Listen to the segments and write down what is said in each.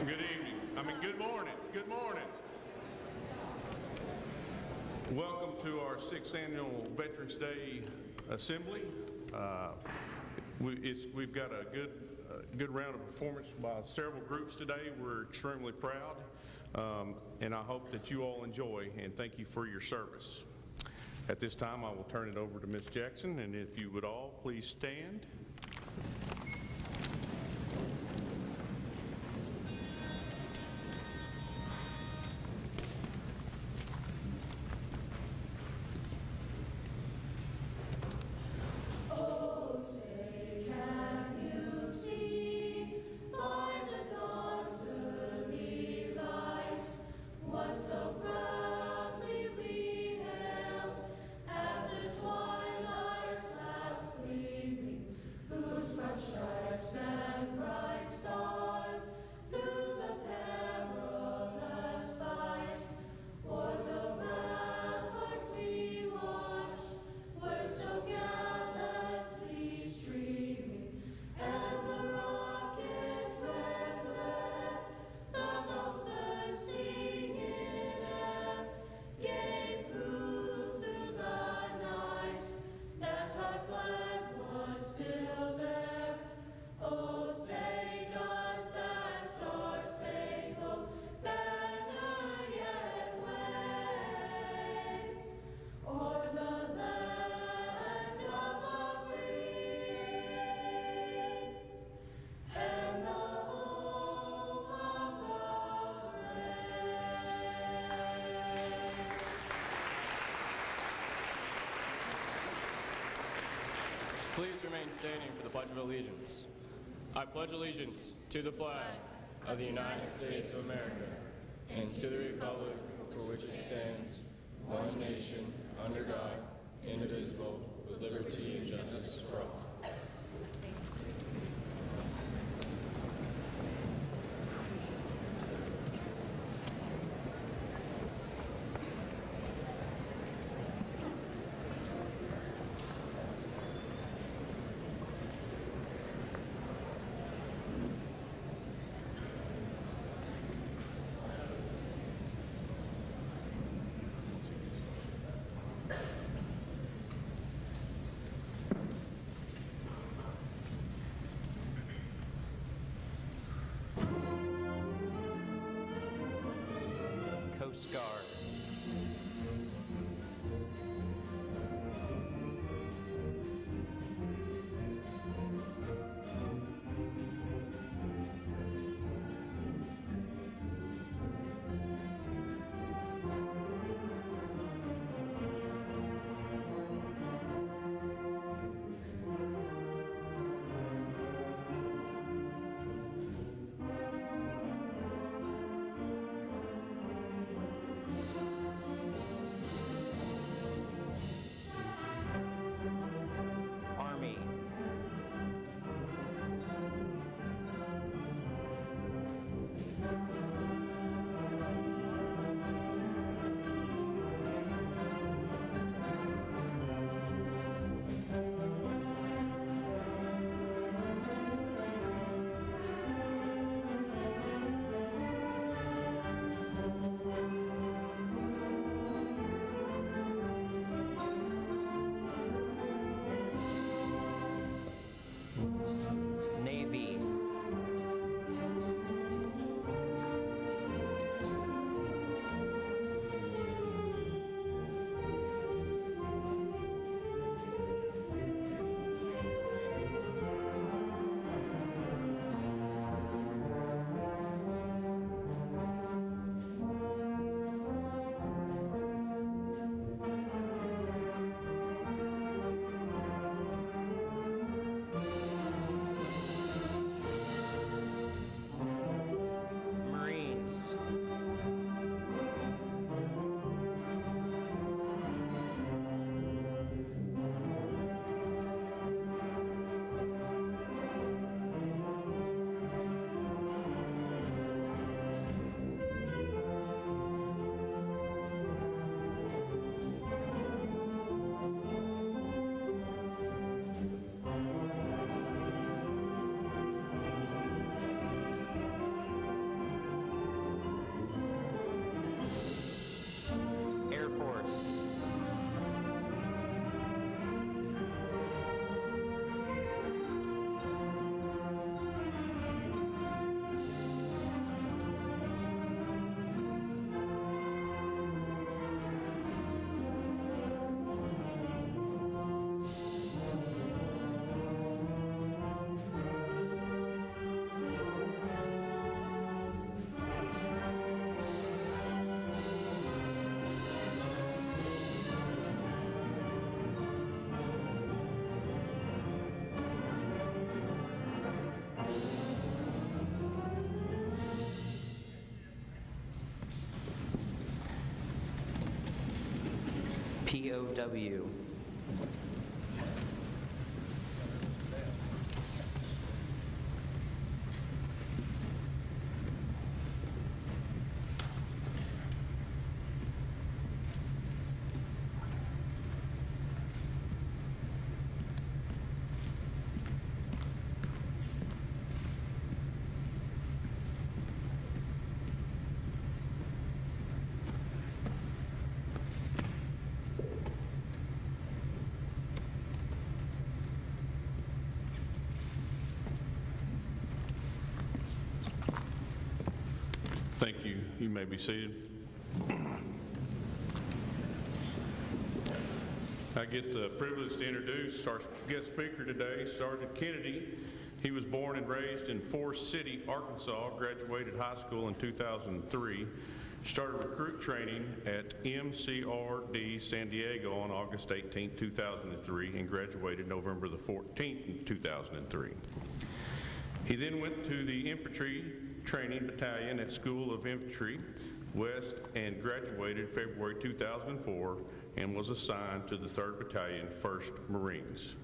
Good evening. Good morning. Good morning. Welcome to our 6th annual Veterans Day Assembly. We've got a good round of performance by several groups today. We're extremely proud, and I hope that you all enjoy, and thank you for your service. At this time, I will turn it over to Ms. Jackson, and if you would all please stand. Please remain standing for the Pledge of Allegiance. I pledge allegiance to the flag of the United States of America and to the republic for which it stands, one nation, under God, indivisible, with liberty and justice for all. Coast Guard. POW. Thank you. You may be seated. I get the privilege to introduce our guest speaker today, Sergeant Kennedy. He was born and raised in Forest City, Arkansas, graduated high school in 2003, started recruit training at MCRD San Diego on August 18, 2003, and graduated November the 14th, 2003. He then went to the infantry training battalion at School of Infantry West and graduated February 2004 and was assigned to the 3rd Battalion, 1st Marines.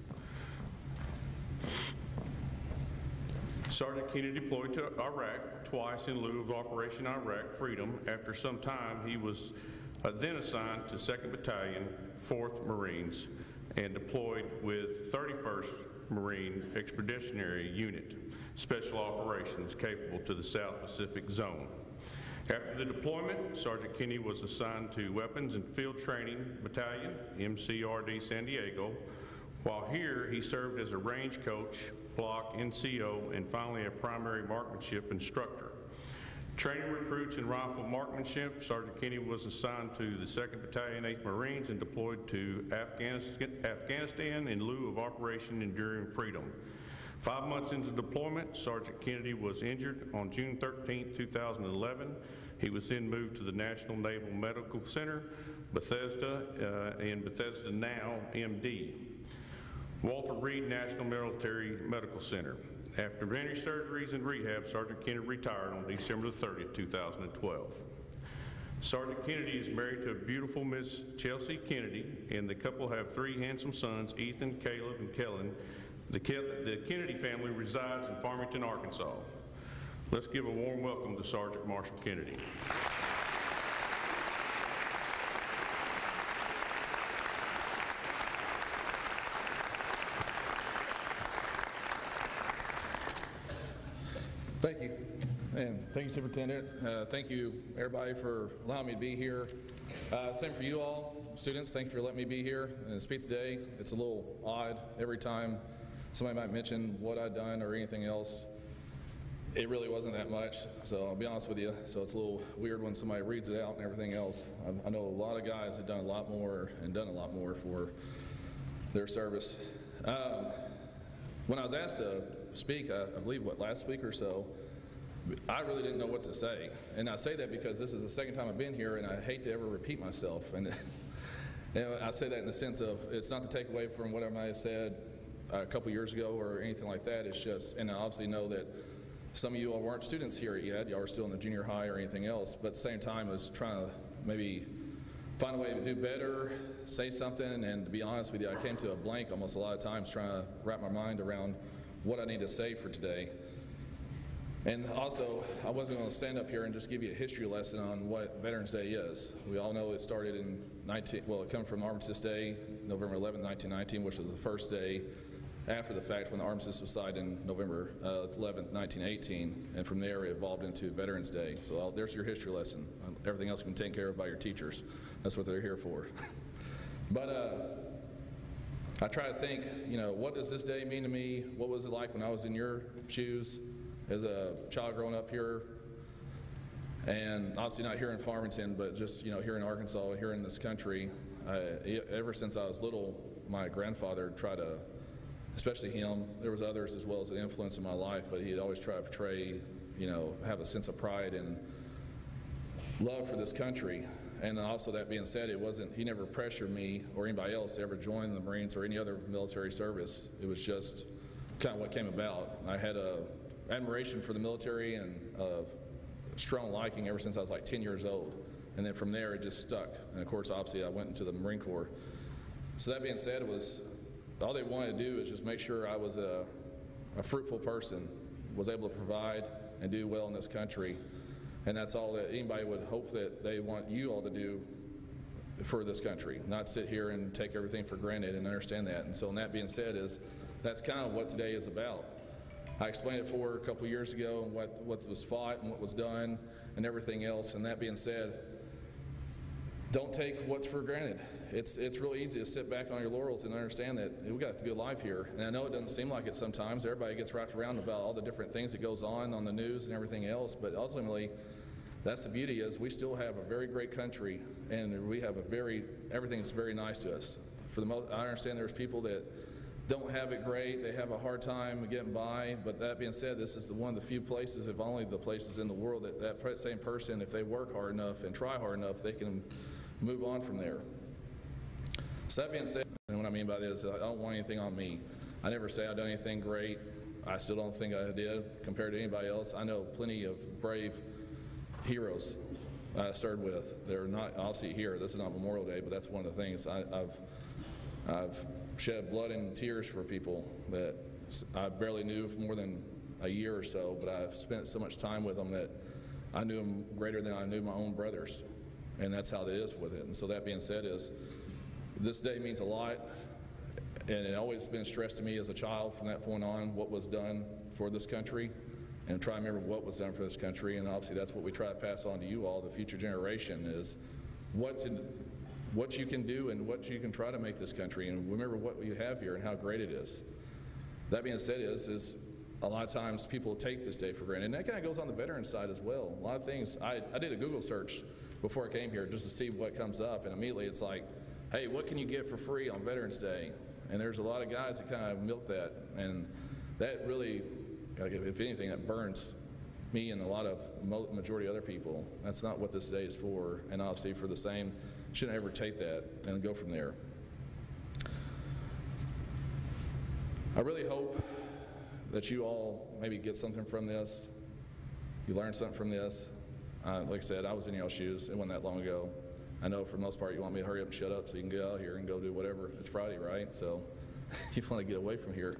Sergeant Kennedy deployed to Iraq twice in lieu of Operation Iraq Freedom. After some time, he was then assigned to 2nd Battalion, 4th Marines, and deployed with 31st Marine Expeditionary Unit, Special Operations capable to the South Pacific Zone. After the deployment, Sergeant Kennedy was assigned to Weapons and Field Training Battalion, MCRD San Diego. While here, he served as a range coach, block NCO, and finally a primary marksmanship instructor. Training recruits in rifle marksmanship, Sergeant Kennedy was assigned to the 2nd Battalion, 8th Marines, and deployed to Afghanistan in lieu of Operation Enduring Freedom. 5 months into deployment, Sergeant Kennedy was injured on June 13, 2011. He was then moved to the National Naval Medical Center, Bethesda, and Bethesda now, MD. Walter Reed National Military Medical Center. After many surgeries and rehab, Sergeant Kennedy retired on December 30, 2012. Sergeant Kennedy is married to a beautiful Miss Chelsea Kennedy, and the couple have 3 handsome sons, Ethan, Caleb, and Kellen. The Kennedy family resides in Farmington, Arkansas. Let's give a warm welcome to Sergeant Marshall Kennedy. Thank you, and thank you, Superintendent. Thank you, everybody, for allowing me to be here. Same for you all, students. Thank you for letting me be here and speak today. It's a little odd every time somebody might mention what I've done or anything else. It really wasn't that much, so I'll be honest with you. So it's a little weird when somebody reads it out and everything else. I know a lot of guys have done a lot more and done a lot more for their service. When I was asked to speak, I believe, last week or so, I really didn't know what to say. And I say that because this is the second time I've been here, and I hate to ever repeat myself. And I say that in the sense of, it's not to take away from what I might have said a couple years ago or anything like that. It's just, and I obviously know that some of you all weren't students here yet. Y'all are still in the junior high or anything else. But at the same time, I was trying to maybe find a way to do better, say something. And to be honest with you, I came to a blank almost a lot of times trying to wrap my mind around what I need to say for today. And also, I wasn't going to stand up here and just give you a history lesson on what Veterans Day is. We all know it started in it comes from Armistice Day, November 11, 1919, which was the first day after the fact when the armistice was signed in November 11, 1918. And from there, it evolved into Veterans Day. So there's your history lesson. Everything else can be taken care of by your teachers. That's what they're here for. But I try to think, what does this day mean to me? What was it like when I was in your shoes as a child growing up here? And obviously not here in Farmington, but just, here in Arkansas, here in this country. Ever since I was little, my grandfather tried to, especially him, there was others as well as an influence in my life, but he'd always try to portray, have a sense of pride and love for this country. And also, that being said, he never pressured me or anybody else to ever join the Marines or any other military service. It was just kind of what came about. I had a admiration for the military and a strong liking ever since I was like 10 years old. And then from there, it just stuck. And of course, obviously, I went into the Marine Corps. So that being said, all they wanted to do is just make sure I was a fruitful person, was able to provide and do well in this country. And that's all that anybody would hope that they want you all to do for this country, not sit here and take everything for granted and understand that. And so that being said, that's kind of what today is about. I explained it for a couple years ago, what was fought and what was done and everything else. And that being said, don't take what's for granted. It's really easy to sit back on your laurels and understand that we got to be alive here. And I know it doesn't seem like it sometimes. Everybody gets wrapped around about all the different things that goes on the news and everything else. But ultimately, that's the beauty, is we still have a very great country, and we have everything's very nice to us. For the most, I understand there's people that don't have it great, they have a hard time getting by, but that being said, this is one of the few places, if only the places in the world, that same person, if they work hard enough and try hard enough, they can move on from there. So that being said, and what I mean by this, I don't want anything on me. I never say I've done anything great. I still don't think I did compared to anybody else. I know plenty of brave heroes I started with. They're not obviously here. This is not Memorial Day, but that's one of the things. I've shed blood and tears for people that I barely knew for more than a year or so, but I've spent so much time with them that I knew them greater than I knew my own brothers, and that's how it is with it. And so that being said, this day means a lot, and it always been stressed to me as a child from that point on what was done for this country, and try to remember what was done for this country. And obviously that's what we try to pass on to you all, the future generation, is what you can do and what you can try to make this country, and remember what you have here and how great it is. That being said, is a lot of times people take this day for granted, and that kind of goes on the veteran side as well. A lot of things, I did a Google search before I came here just to see what comes up, and immediately it's like, hey, what can you get for free on Veterans Day? And there's a lot of guys that kind of milk that, and that really, if anything, that burns me and a lot of majority of other people. That's not what this day is for, and obviously for the same, shouldn't ever take that and go from there. I really hope that you all maybe get something from this. You learn something from this. Like I said, I was in y'all's shoes. It wasn't that long ago. I know for the most part you want me to hurry up and shut up so you can get out of here and go do whatever. It's Friday, right? So you want to get away from here.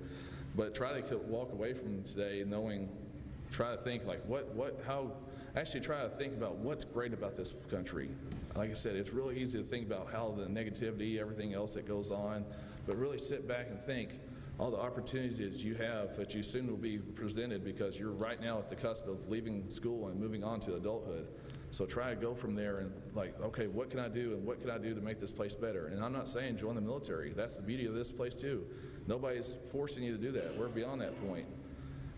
But try to walk away from today knowing, try to think like actually try to think about what's great about this country. Like I said, it's really easy to think about how the negativity, everything else that goes on, but really sit back and think all the opportunities you have that you soon will be presented, because you're right now at the cusp of leaving school and moving on to adulthood. So try to go from there and like, okay, what can I do and what can I do to make this place better? And I'm not saying join the military. That's the beauty of this place too. Nobody's forcing you to do that. We're beyond that point.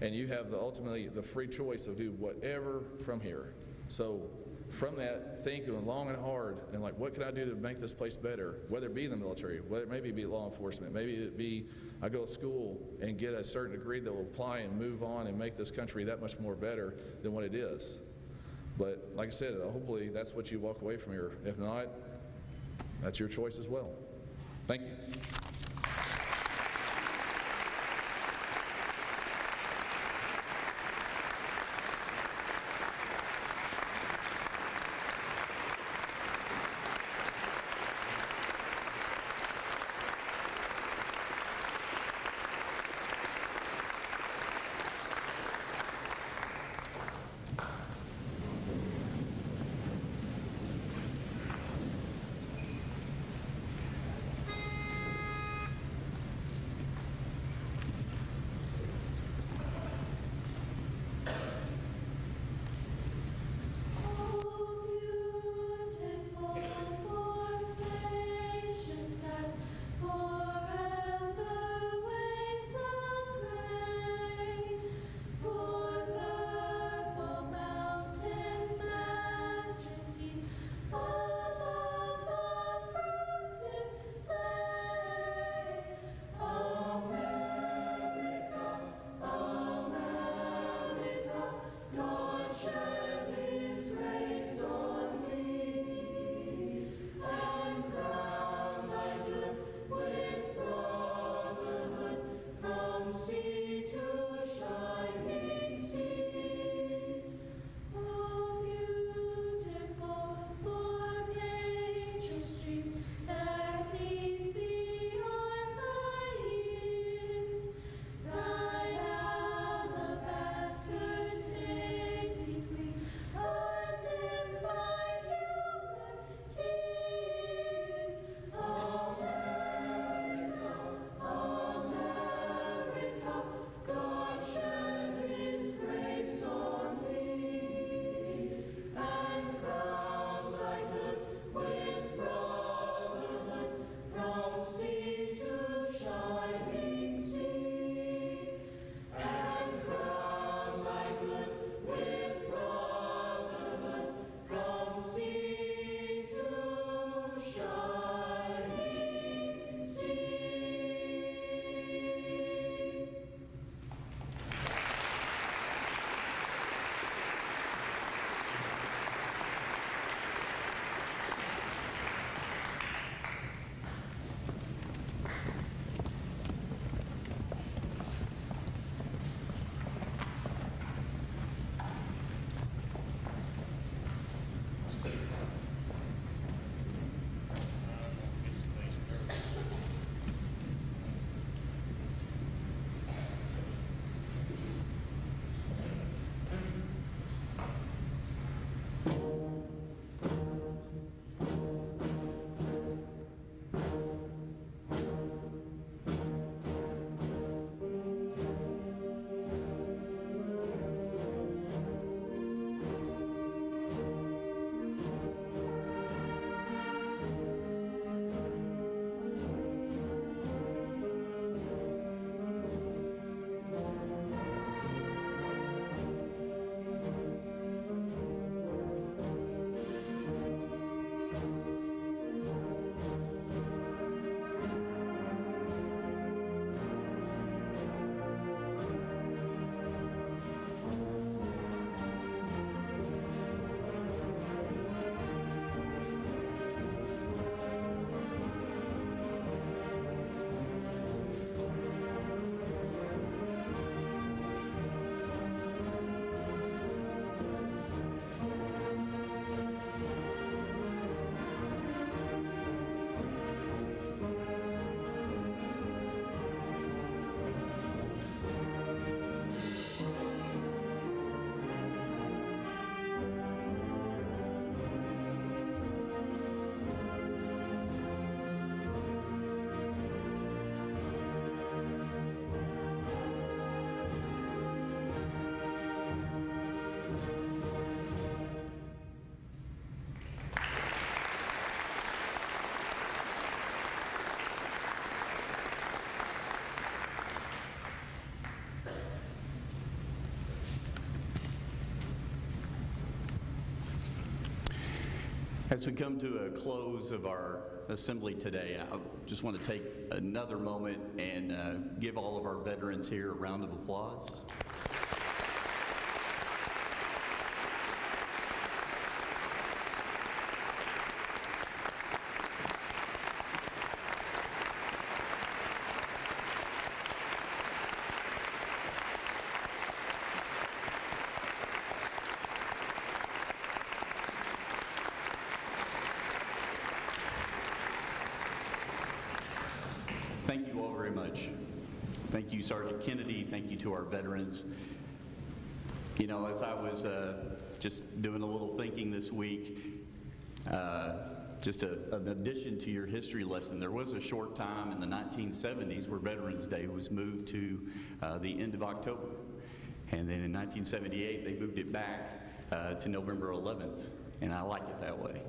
And you have ultimately the free choice to do whatever from here. So from that, think long and hard and like, what can I do to make this place better? Whether it be in the military, whether it maybe be law enforcement, maybe it be I go to school and get a certain degree that will apply and move on and make this country that much more better than what it is. But like I said, hopefully that's what you walk away from here. If not, that's your choice as well. Thank you. As we come to a close of our assembly today, I just want to take another moment and give all of our veterans here a round of applause. Thank you all very much. Thank you, Sergeant Kennedy. Thank you to our veterans. You know, as I was just doing a little thinking this week, just an addition to your history lesson, there was a short time in the 1970s where Veterans Day was moved to the end of October. And then in 1978, they moved it back to November 11th. And I like it that way.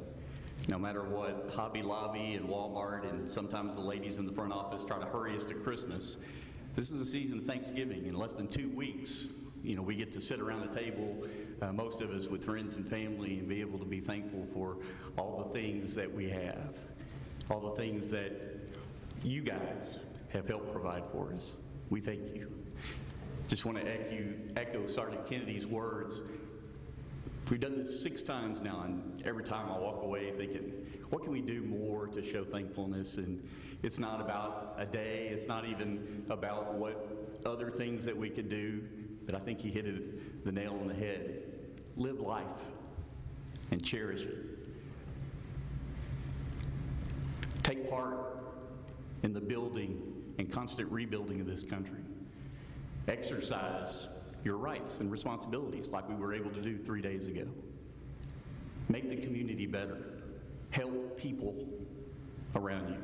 No matter what Hobby Lobby and Walmart and sometimes the ladies in the front office try to hurry us to Christmas, this is the season of Thanksgiving. In less than 2 weeks, you know, we get to sit around the table, most of us with friends and family, and be able to be thankful for all the things that we have, all the things that you guys have helped provide for us. We thank you. Just want to echo Sergeant Kennedy's words. We've done this 6 times now, and every time I walk away thinking, what can we do more to show thankfulness? And it's not about a day, it's not even about what other things that we could do, but I think he hit the nail on the head. Live life and cherish it. Take part in the building and constant rebuilding of this country. Exercise your rights and responsibilities like we were able to do 3 days ago. Make the community better. Help people around you.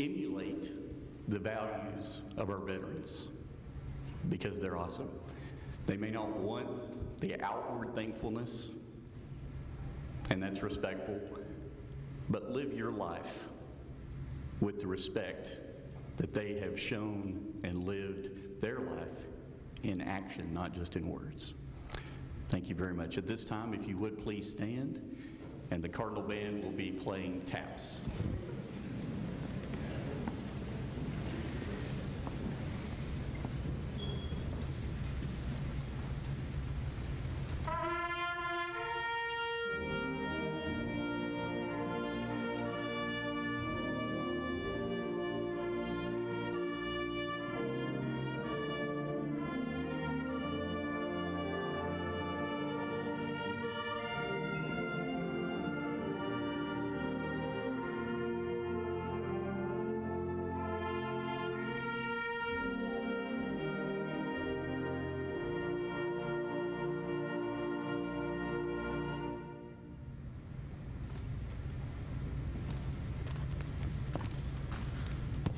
Emulate the values of our veterans because they're awesome. They may not want the outward thankfulness, and that's respectful, but live your life with the respect that they have shown and lived their life in action, not just in words. Thank you very much. At this time, if you would please stand, and the Cardinal Band will be playing taps.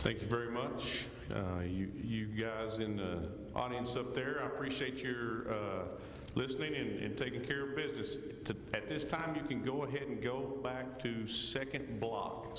Thank you very much. You guys in the audience up there, I appreciate your listening and taking care of business. At this time, you can go ahead and go back to second block.